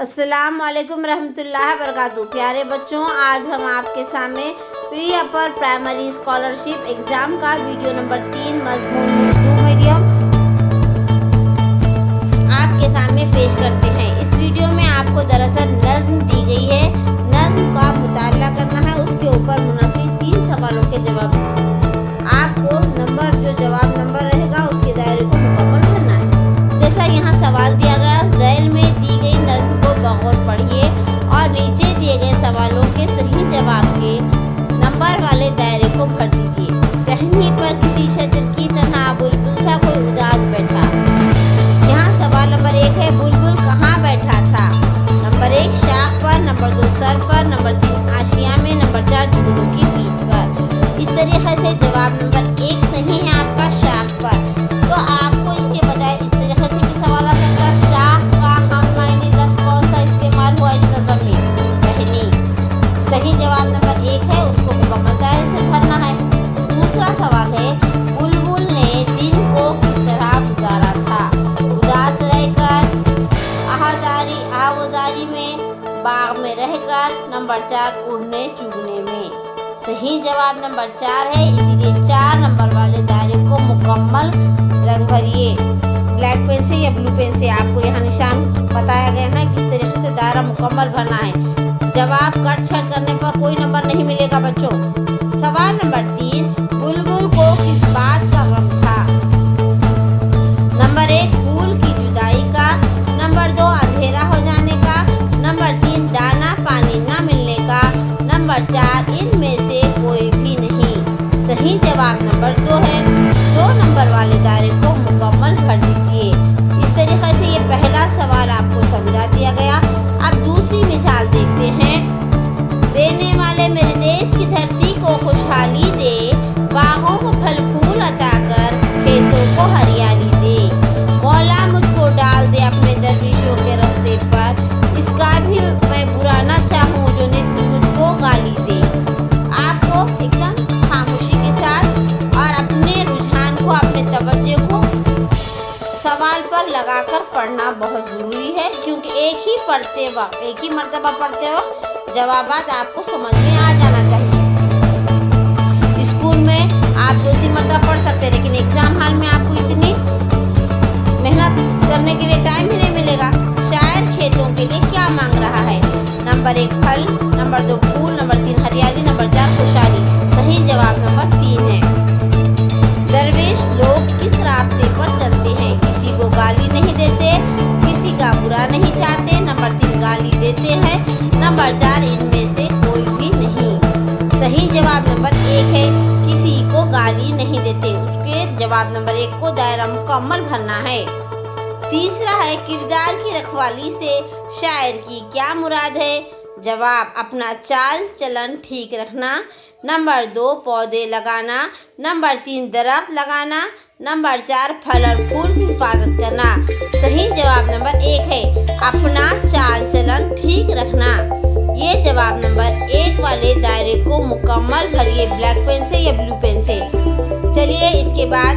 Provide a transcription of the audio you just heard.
अस्सलाम वालेकुम रहमतुल्लाहि वबरकातुहू। प्यारे बच्चों, आज हम आपके सामने pre upper primary scholarship exam का वीडियो नंबर 3 मज़मून उर्दू मीडियम आपके सामने पेश करते हैं। इस वीडियो में आपको दरअसल नज़्म दी गई है। नज़्म का मुताला करना है, उसके ऊपर मुनसिब 3 सवालों के जवाब आपको जो जवाब नंबर रहेगा उसके दायरे को मुकम्मल करना है। जैसा यहाँ सवाल दिया गया, ज़ैल में दी गई नज़्म को बगौर पढ़िए और नीचे दिए गए सवालों के सही जवाब के नंबर वाले दायरे को भर दीजिए। टहनी पर किसी शजर की तरह बुलबुल था, कोई उदास बैठा। यहाँ सवाल नंबर 1 है, बुलबुल कहाँ बैठा था? नंबर 1 शाख पर, नंबर 2 सर पर, नंबर 3 आशिया में, नंबर 4 जुगनू की पीठ पर। इस तरीके से जवाब नंबर 1 सही है आपका शाख पर। तो आपको इसके बजाय इस तरीके से भी सवाल आ सकता है, शाख का हम मायने लफ्ज़ कौन सा इस्तेमाल हुआ इस नज़म में? टहनी। सही जवाब नंबर 1 है, उसको मुकम्मल दायरे से भरना है। दूसरा सवाल है, बुलबुल ने दिन को किस तरह गुजारा था? उदास रहकर, आहावजारी में, बाग में रहकर, नंबर 4 उड़ने चुगने में। सही जवाब नंबर 4 है, इसीलिए 4 नंबर वाले दायरे को मुकम्मल रंग भरिए। ब्लैक पेन से या ब्लू पेन से आपको यहाँ निशान बताया गया है किस तरीके से दायरा मुकम्मल भरना है। जवाब कट छट करने पर कोई नंबर नहीं मिलेगा बच्चों। सवाल नंबर 3, बुलबुल को किस बात का गम था? नंबर 1 फूल की जुदाई का, नंबर 2 अंधेरा हो जाने का, नंबर 3 दाना पानी न मिलने का, नंबर 4 इनमें से कोई भी नहीं। सही जवाब नंबर 2 है। 2 नंबर वाले दायरे को मुकम्मल भर दीजिए। इस तरीके से ये पहला सवाल आपको समझा दिया गया। अब दूसरी मिसाल देखते हैं। देने वाले मेरे देश की धरती को खुशहाली दे, बागों को फल फूल अता कर, खेतों को हरियाली दे। मौला मुझको डाल दे अपने दरविशों के रास्ते पर, इसका भी मैं बुरा न चाहूँ जो नित मुझको गाली दे। आपको एकदम खामोशी के साथ और अपने रुझान को, अपने तवज्जो को सवाल पर लगाकर पढ़ना बहुत ज़रूरी है, क्योंकि एक ही मर्तबा पढ़ते वक्त जवाबात आपको समझ में आ जाना चाहिए। स्कूल में आप 2-3 मरतबा पढ़ सकते हैं, लेकिन एग्ज़ाम हॉल में आपको इतनी मेहनत करने के लिए टाइम ही नहीं मिलेगा। शायर खेतों के लिए क्या मांग रहा है? नंबर 1 फल, नंबर 2 फूल, नंबर 3 हरियाली, नंबर 4 खुशहाली। सही जवाब नंबर 3 है। दरवेश लोग किस रास्ते पर चलते हैं? किसी को गाली नहीं देते, किसी का बुरा नहीं चाहते, नंबर 3 गाली देते हैं, नंबर 4 इनमें से कोई भी नहीं। सही जवाब नंबर 1 है, किसी को गाली नहीं देते। उसके जवाब नंबर 1 को दायरा मुकम्मल भरना है। तीसरा है, किरदार की रखवाली से शायर की क्या मुराद है? जवाब अपना चाल चलन ठीक रखना, नंबर 2 पौधे लगाना, नंबर 3 दरख्त लगाना, नंबर 4 फल और फूल की हिफाजत करना। सही जवाब नंबर 1 है, अपना चाल चलन ठीक रखना। ये जवाब नंबर 1 वाले दायरे को मुकम्मल भरिए, ब्लैक पेन से या ब्लू पेन से। चलिए इसके बाद